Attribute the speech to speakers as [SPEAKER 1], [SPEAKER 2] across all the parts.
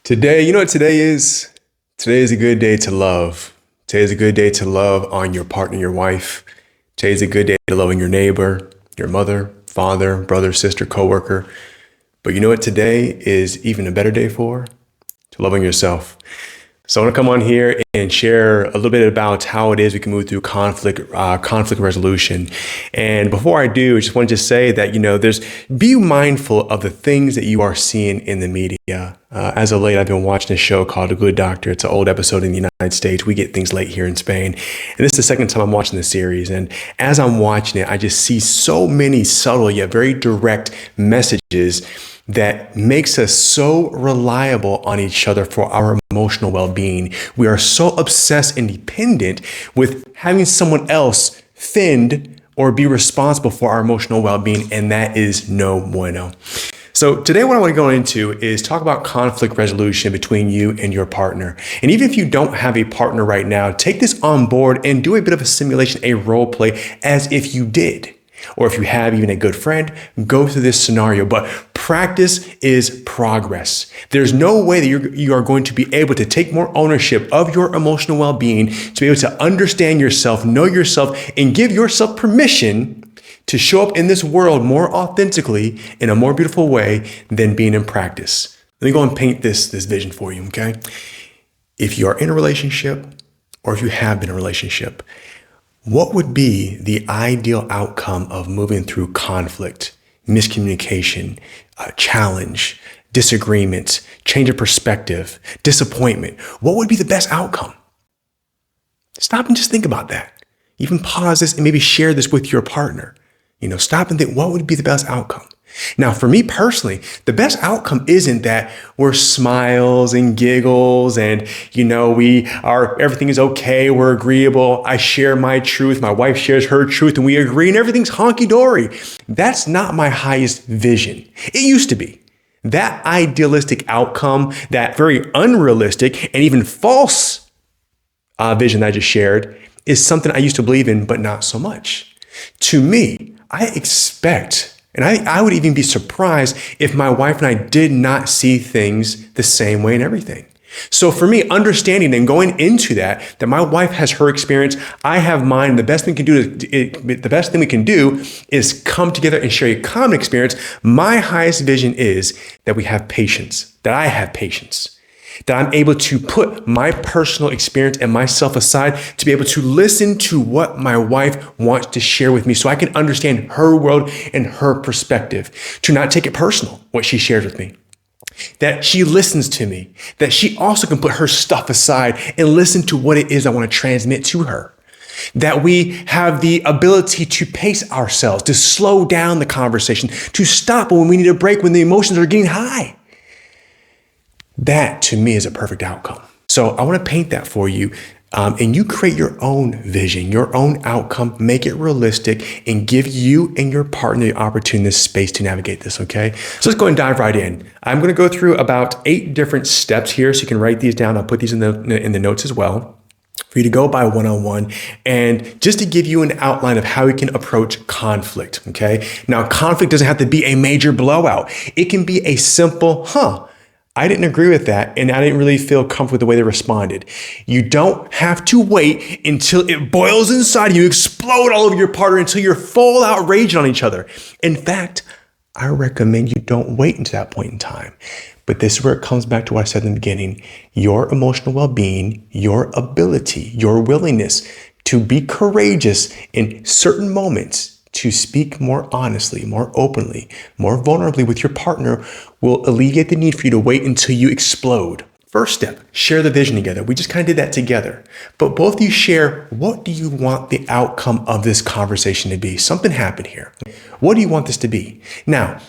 [SPEAKER 1] Today, you know what today is? Today is a good day to love. Today is a good day to love on your partner, your wife. Today is a good day to love on your neighbor, your mother, father, brother, sister, coworker. But you know what today is even a better day for? To love on yourself. So I want to come on here and share a little bit about how it is we can move through conflict resolution. And before I do, I just want to say that, be mindful of the things that you are seeing in the media. As of late, I've been watching a show called The Good Doctor. It's an old episode in the United States. We get things late here in Spain. And this is the second time I'm watching the series. And as I'm watching it, I just see so many subtle yet very direct messages that makes us so reliable on each other for our emotional well-being. We are so obsessed and dependent with having someone else fend or be responsible for our emotional well-being, and that is no bueno. So today what I want to go into is talk about conflict resolution between you and your partner. And even if you don't have a partner right now, take this on board and do a bit of a simulation, a role play as if you did. Or if you have even a good friend, go through this scenario. But practice is progress. There's no way that you are going to be able to take more ownership of your emotional well-being, to be able to understand yourself, know yourself, and give yourself permission to show up in this world more authentically in a more beautiful way than being in practice. Let me go and paint this vision for you, okay? If you are in a relationship, or if you have been in a relationship, what would be the ideal outcome of moving through conflict, miscommunication, challenge, disagreements, change of perspective, disappointment? What would be the best outcome? Stop and just think about that. Even pause this and maybe share this with your partner. Stop and think, what would be the best outcome? Now, for me personally, the best outcome isn't that we're smiles and giggles and, everything is okay, we're agreeable. I share my truth, my wife shares her truth, and we agree and everything's honky-dory. That's not my highest vision. It used to be. That idealistic outcome, that very unrealistic and even false vision that I just shared, is something I used to believe in, but not so much. To me, I expect, and I would even be surprised if my wife and I did not see things the same way in everything. So for me, understanding and going into that my wife has her experience, I have mine. The best thing we can do is come together and share a common experience. My highest vision is that we have patience, that I have patience, that I'm able to put my personal experience and myself aside to be able to listen to what my wife wants to share with me so I can understand her world and her perspective, to not take it personal, what she shares with me, that she listens to me, that she also can put her stuff aside and listen to what it is I want to transmit to her, that we have the ability to pace ourselves, to slow down the conversation, to stop when we need a break, when the emotions are getting high. That, to me, is a perfect outcome. So I want to paint that for you, and you create your own vision, your own outcome, make it realistic, and give you and your partner the opportunity, this space to navigate this, okay? So let's go and dive right in. I'm going to go through about 8 different steps here, so you can write these down. I'll put these in the notes as well, for you to go by one-on-one, and just to give you an outline of how we can approach conflict, okay? Now, conflict doesn't have to be a major blowout. It can be a simple, I didn't agree with that, and I didn't really feel comfortable with the way they responded. You don't have to wait until it boils inside you, explode all over your partner until you're full outraged on each other. In fact, I recommend you don't wait until that point in time. But this is where it comes back to what I said in the beginning. Your emotional well-being, your ability, your willingness to be courageous in certain moments, to speak more honestly, more openly, more vulnerably with your partner will alleviate the need for you to wait until you explode. First step, share the vision together. We just kind of did that together. But both of you share, what do you want the outcome of this conversation to be? Something happened here. What do you want this to be? Now,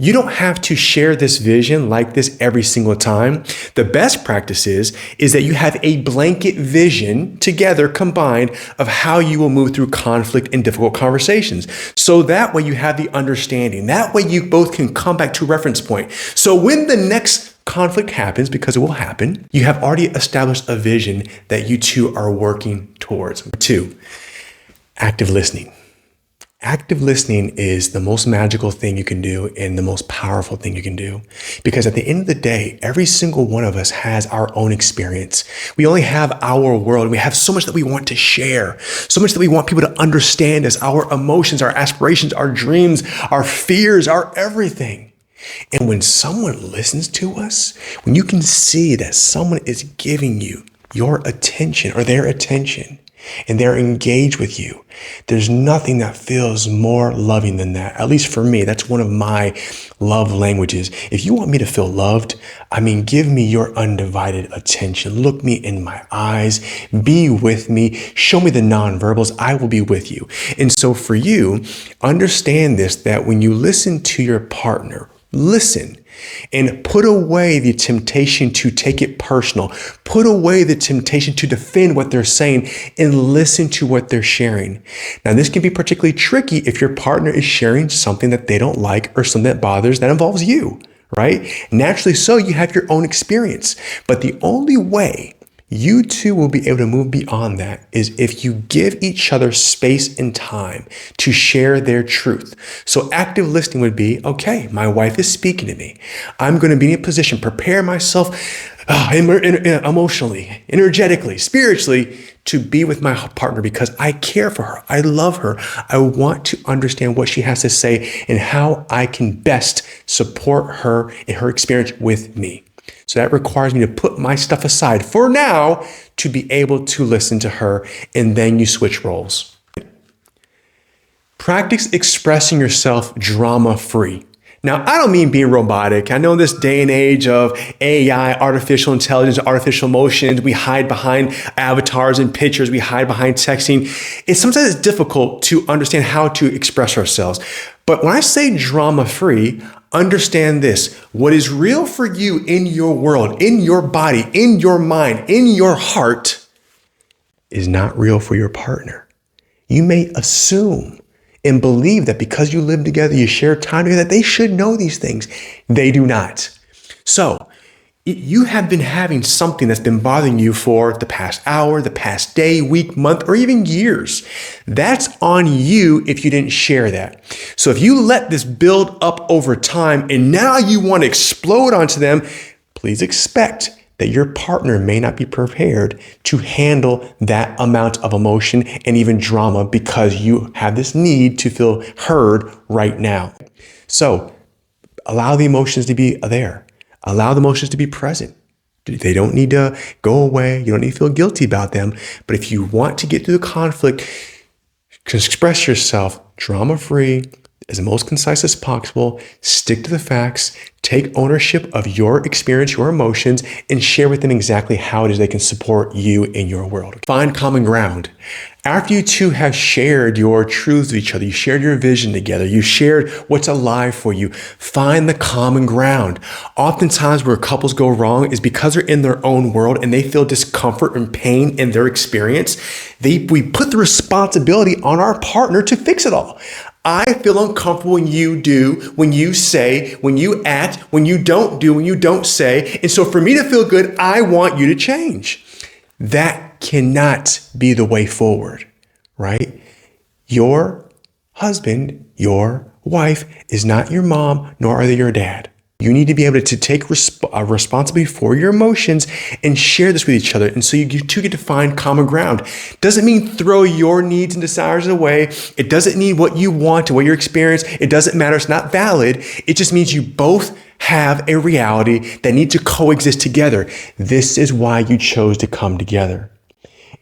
[SPEAKER 1] you don't have to share this vision like this every single time. The best practice is that you have a blanket vision together combined of how you will move through conflict and difficult conversations. So that way you have the understanding. That way you both can come back to a reference point. So when the next conflict happens, because it will happen, you have already established a vision that you two are working towards. 2, active listening. Active listening is the most magical thing you can do and the most powerful thing you can do. Because at the end of the day, every single one of us has our own experience. We only have our world. We have so much that we want to share, so much that we want people to understand us, our emotions, our aspirations, our dreams, our fears, our everything. And when someone listens to us, when you can see that someone is giving you your attention or their attention, and they're engaged with you, there's nothing that feels more loving than that. At least for me, that's one of my love languages. If you want me to feel loved, give me your undivided attention. Look me in my eyes, be with me, show me the nonverbals, I will be with you. And so for you, understand this, that when you listen to your partner, listen and put away the temptation to take it personal. Put away the temptation to defend what they're saying and listen to what they're sharing. Now, this can be particularly tricky if your partner is sharing something that they don't like or something that bothers that involves you, right? Naturally so, you have your own experience. But the only way you two will be able to move beyond that is if you give each other space and time to share their truth. So active listening would be, okay, my wife is speaking to me. I'm going to be in a position, prepare myself emotionally, energetically, spiritually, to be with my partner because I care for her. I love her. I want to understand what she has to say and how I can best support her in her experience with me. So that requires me to put my stuff aside for now to be able to listen to her, and then you switch roles. Practice expressing yourself drama-free. Now, I don't mean being robotic. I know in this day and age of AI, artificial intelligence, artificial emotions, we hide behind avatars and pictures, we hide behind texting. Sometimes it's difficult to understand how to express ourselves. But when I say drama-free, understand this. What is real for you in your world, in your body, in your mind, in your heart is not real for your partner. You may assume and believe that because you live together, you share time together, that they should know these things. They do not. So you have been having something that's been bothering you for the past hour, the past day, week, month, or even years. That's on you if you didn't share that. So if you let this build up over time and now you want to explode onto them, please expect that your partner may not be prepared to handle that amount of emotion and even drama because you have this need to feel heard right now. So allow the emotions to be there. Allow the emotions to be present. They don't need to go away. You don't need to feel guilty about them. But if you want to get through the conflict, express yourself drama-free, as most concise as possible, stick to the facts, take ownership of your experience, your emotions, and share with them exactly how it is they can support you in your world. Find common ground. After you two have shared your truths with each other, you shared your vision together, you shared what's alive for you, find the common ground. Oftentimes where couples go wrong is because they're in their own world and they feel discomfort and pain in their experience. We put the responsibility on our partner to fix it all. I feel uncomfortable when you do, when you say, when you act, when you don't do, when you don't say. And so for me to feel good, I want you to change. That cannot be the way forward, right? Your husband, your wife is not your mom, nor are they your dad. You need to be able to take responsibility for your emotions and share this with each other. And so you two get to find common ground. Doesn't mean throw your needs and desires away. It doesn't mean what you want and what you experience. It doesn't matter. It's not valid. It just means you both have a reality that need to coexist together. This is why you chose to come together.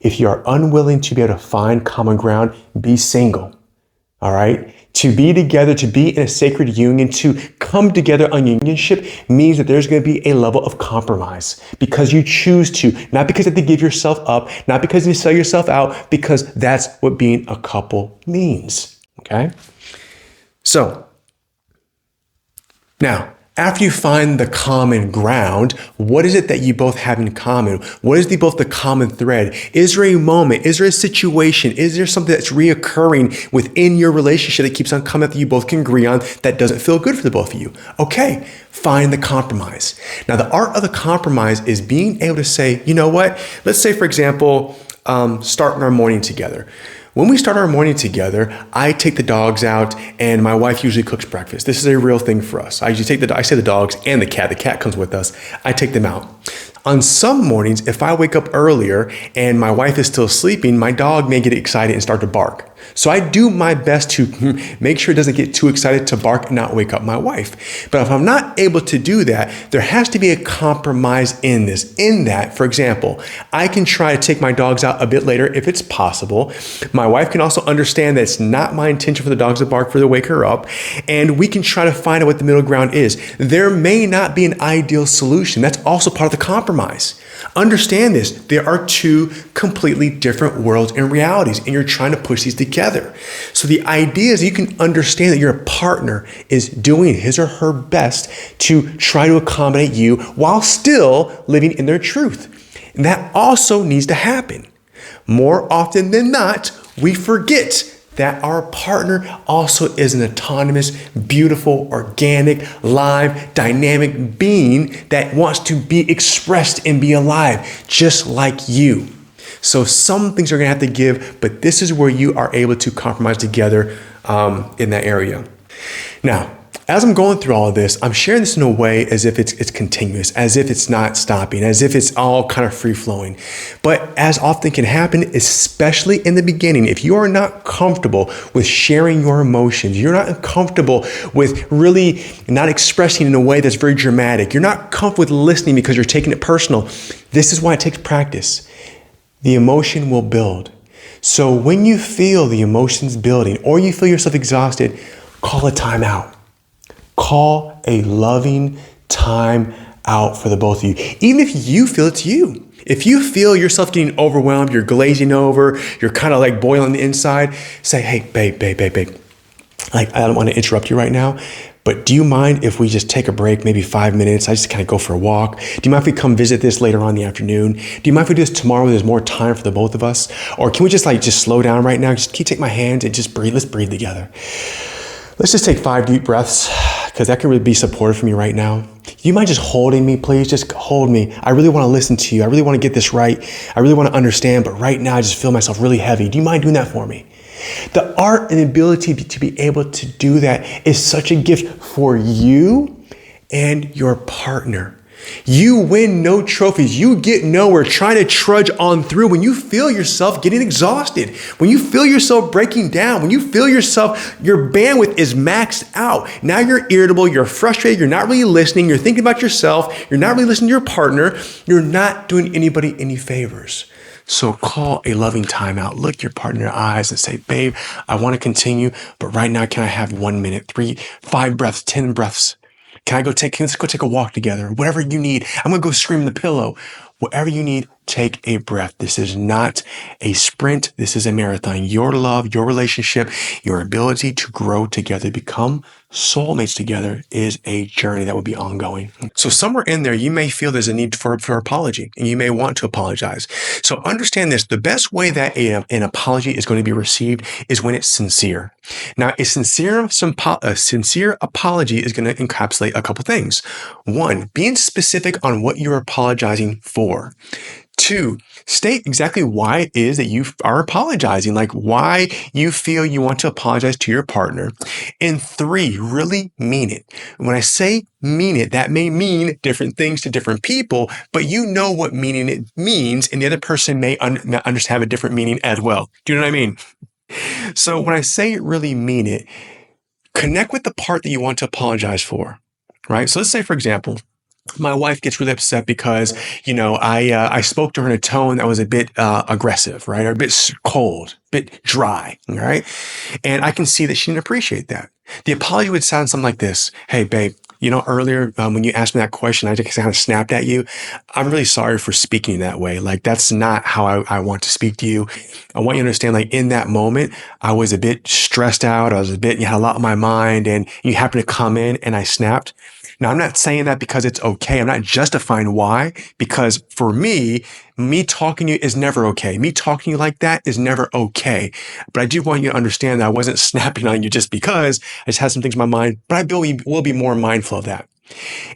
[SPEAKER 1] If you are unwilling to be able to find common ground, be single. All right? To be together, to be in a sacred union, to come together on unionship means that there's going to be a level of compromise because you choose to, not because you have to give yourself up, not because you sell yourself out, because that's what being a couple means. Okay? So, now, after you find the common ground, what is it that you both have in common? What is both the common thread? Is there a moment? Is there a situation? Is there something that's reoccurring within your relationship that keeps on coming up that you both can agree on that doesn't feel good for the both of you? Okay, find the compromise. Now, the art of the compromise is being able to say, you know what? Let's say, for example, starting our morning together. When we start our morning together, I take the dogs out and my wife usually cooks breakfast. This is a real thing for us. I usually I say the dogs and the cat. The cat comes with us. I take them out. On some mornings, if I wake up earlier and my wife is still sleeping, my dog may get excited and start to bark. So I do my best to make sure it doesn't get too excited to bark and not wake up my wife. But if I'm not able to do that, there has to be a compromise in this. In that, for example, I can try to take my dogs out a bit later if it's possible. My wife can also understand that it's not my intention for the dogs to bark for to wake her up. And we can try to find out what the middle ground is. There may not be an ideal solution. That's also part of the compromise. Understand this. There are two completely different worlds and realities, and you're trying to push these together. So the idea is you can understand that your partner is doing his or her best to try to accommodate you while still living in their truth. And that also needs to happen. More often than not, we forget that our partner also is an autonomous, beautiful, organic, live, dynamic being that wants to be expressed and be alive, just like you. So some things are going to have to give, but this is where you are able to compromise together in that area. Now, as I'm going through all of this, I'm sharing this in a way as if it's continuous, as if it's not stopping, as if it's all kind of free-flowing. But as often can happen, especially in the beginning, if you are not comfortable with sharing your emotions, you're not comfortable with really not expressing in a way that's very dramatic, you're not comfortable with listening because you're taking it personal, this is why it takes practice. The emotion will build. So when you feel the emotions building or you feel yourself exhausted, call a timeout. Call a loving time out for the both of you. Even if you feel it's you. If you feel yourself getting overwhelmed, you're glazing over, you're kind of like boiling on the inside, say, hey, babe. Like, I don't want to interrupt you right now, but do you mind if we just take a break, maybe 5 minutes? I just kind of go for a walk. Do you mind if we come visit this later on in the afternoon? Do you mind if we do this tomorrow when there's more time for the both of us? Or can we just slow down right now? Can you take my hand and just breathe? Let's breathe together. Let's just take 5 deep breaths, because that can really be supportive for me right now. You mind just holding me, please? Just hold me. I really want to listen to you. I really want to get this right. I really want to understand, but right now I just feel myself really heavy. Do you mind doing that for me? The art and ability to be able to do that is such a gift for you and your partner. You win no trophies. You get nowhere trying to trudge on through when you feel yourself getting exhausted, when you feel yourself breaking down, when you feel yourself, your bandwidth is maxed out. Now you're irritable, you're frustrated, you're not really listening, you're thinking about yourself, you're not really listening to your partner, you're not doing anybody any favors. So call a loving timeout. Look your partner in the eyes and say, babe, I want to continue, but right now, can I have 1 minute, 3, 5 breaths, 10 breaths? Let's go take a walk together. Whatever you need. I'm going to go scream in the pillow. Whatever you need, take a breath. This is not a sprint. This is a marathon. Your love, your relationship, your ability to grow together, become soulmates together is a journey that will be ongoing. So somewhere in there, you may feel there's a need for apology, and you may want to apologize. So understand this. The best way that an apology is going to be received is when it's sincere. Now, a sincere apology is going to encapsulate a couple things. 1, being specific on what you're apologizing for. 2, state exactly why it is that you are apologizing, like why you feel you want to apologize to your partner. And 3, really mean it. When I say mean it, that may mean different things to different people, but you know what meaning it means, and the other person may have a different meaning as well. Do you know what I mean? So when I say really mean it, connect with the part that you want to apologize for, right? So let's say, for example, my wife gets really upset because, I spoke to her in a tone that was a bit aggressive, right? Or a bit cold, a bit dry, right? And I can see that she didn't appreciate that. The apology would sound something like this. Hey, babe, earlier when you asked me that question, I just kind of snapped at you. I'm really sorry for speaking that way. Like, that's not how I want to speak to you. I want you to understand, like, in that moment, I was a bit stressed out. You had a lot on my mind, and you happened to come in and I snapped. Now, I'm not saying that because it's okay. I'm not justifying why, because for me talking to you is never okay. Me talking to you like that is never okay. But I do want you to understand that I wasn't snapping on you just because I just had some things in my mind, but I will be more mindful of that.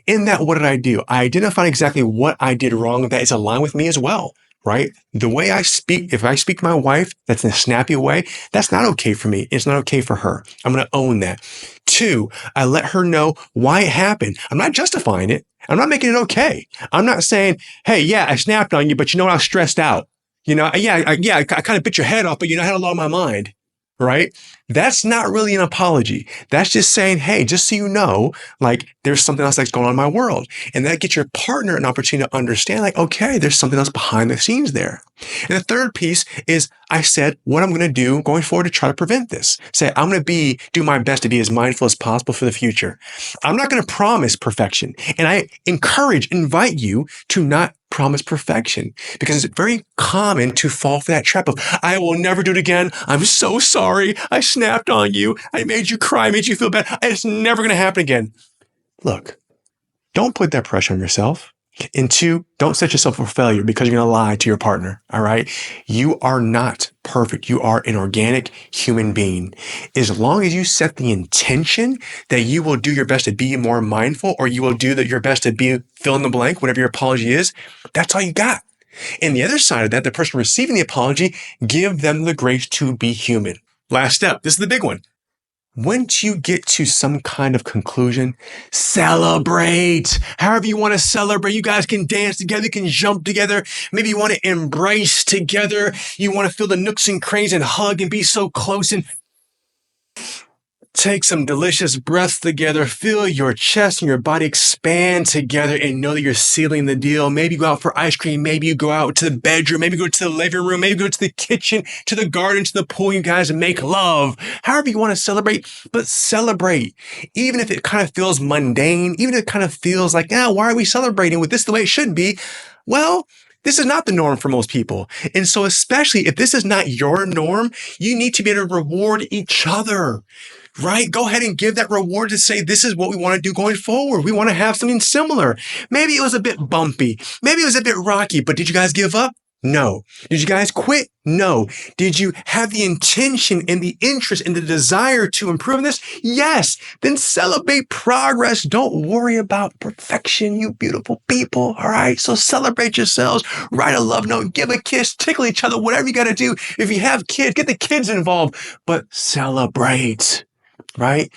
[SPEAKER 1] In that, what did I do? I identified exactly what I did wrong that is aligned with me as well. right? The way I speak, if I speak to my wife, that's in a snappy way, that's not okay for me. It's not okay for her. I'm going to own that. 2, I let her know why it happened. I'm not justifying it. I'm not making it okay. I'm not saying, hey, yeah, I snapped on you, but you know what? I was stressed out. I kind of bit your head off, but I had a lot on my mind, right? That's not really an apology. That's just saying, hey, just so you know, like there's something else that's going on in my world. And that gets your partner an opportunity to understand, like, okay, there's something else behind the scenes there. And the third piece is I said what I'm going to do going forward to try to prevent this. Say, I'm going to do my best to be as mindful as possible for the future. I'm not going to promise perfection. And I invite you to not promise perfection, because it's very common to fall for that trap of, I will never do it again. I'm so sorry. I snapped on you. I made you cry, made you feel bad. It's never going to happen again. Look, don't put that pressure on yourself. And 2, don't set yourself up for failure because you're going to lie to your partner. All right. You are not perfect. You are an organic human being. As long as you set the intention that you will do your best to be more mindful, or you will do your best to be fill in the blank, whatever your apology is, that's all you got. And the other side of that, the person receiving the apology, give them the grace to be human. Last step. This is the big one. Once you get to some kind of conclusion, celebrate. However you want to celebrate. You guys can dance together, you can jump together. Maybe you want to embrace together. You want to feel the nooks and crannies and hug and be so close and take some delicious breaths together. Feel your chest and your body expand together and know that you're sealing the deal. Maybe you go out for ice cream. Maybe you go out to the bedroom. Maybe you go to the living room. Maybe you go to the kitchen, to the garden, to the pool. You guys make love. However you want to celebrate, but celebrate. Even if it kind of feels mundane, even if it kind of feels like, why are we celebrating with this the way it should be? Well, this is not the norm for most people. And so especially if this is not your norm, you need to be able to reward each other. Right? Go ahead and give that reward to say, this is what we want to do going forward. We want to have something similar. Maybe it was a bit bumpy. Maybe it was a bit rocky, but did you guys give up? No. Did you guys quit? No. Did you have the intention and the interest and the desire to improve this? Yes. Then celebrate progress. Don't worry about perfection, you beautiful people. All right. So celebrate yourselves. Write a love note. Give a kiss. Tickle each other. Whatever you got to do. If you have kids, get the kids involved. But celebrate. Right?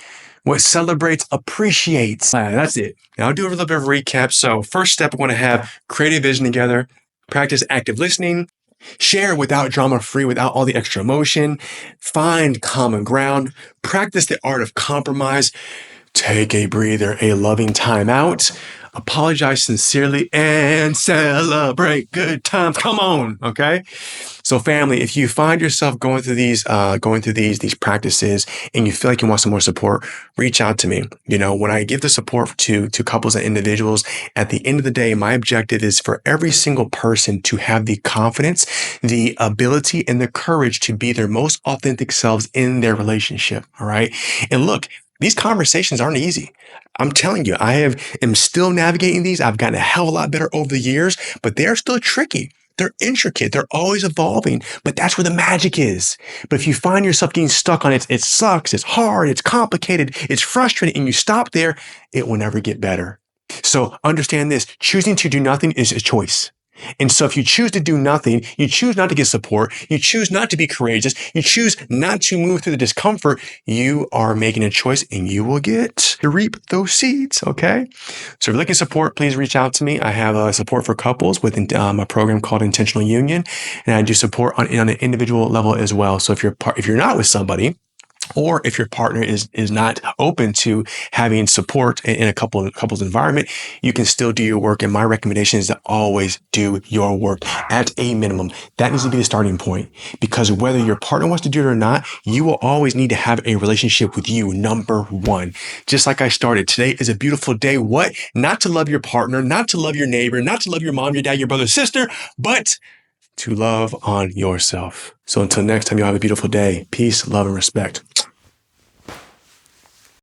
[SPEAKER 1] What celebrates appreciates. That's it. Now I'll do a little bit of a recap. So first step, we're going to have create a vision together, practice active listening, share without drama free, without all the extra emotion, find common ground, practice the art of compromise, take a breather, a loving timeout, apologize sincerely, and celebrate good times. Come on. Okay. So family, if you find yourself going through these practices and you feel like you want some more support, reach out to me. When I give the support to couples and individuals, at the end of the day, my objective is for every single person to have the confidence, the ability, and the courage to be their most authentic selves in their relationship. All right. And look, these conversations aren't easy. I'm telling you, am still navigating these. I've gotten a hell of a lot better over the years, but they're still tricky. They're intricate. They're always evolving, but that's where the magic is. But if you find yourself getting stuck on it, it sucks, it's hard, it's complicated, it's frustrating, and you stop there, it will never get better. So understand this, choosing to do nothing is a choice. And so if you choose to do nothing, you choose not to get support, you choose not to be courageous, you choose not to move through the discomfort, you are making a choice and you will get to reap those seeds. Okay. So if you're looking for support, please reach out to me. I have support for couples with a program called Intentional Union, and I do support on an individual level as well. So if you're not with somebody, or if your partner is not open to having support in a couple's environment, you can still do your work. And my recommendation is to always do your work at a minimum. That needs to be the starting point, because whether your partner wants to do it or not, you will always need to have a relationship with you. Number one, just like I started, today is a beautiful day. What? Not to love your partner, not to love your neighbor, not to love your mom, your dad, your brother, sister, but to love on yourself. So until next time, you'll have a beautiful day. Peace, love, and respect.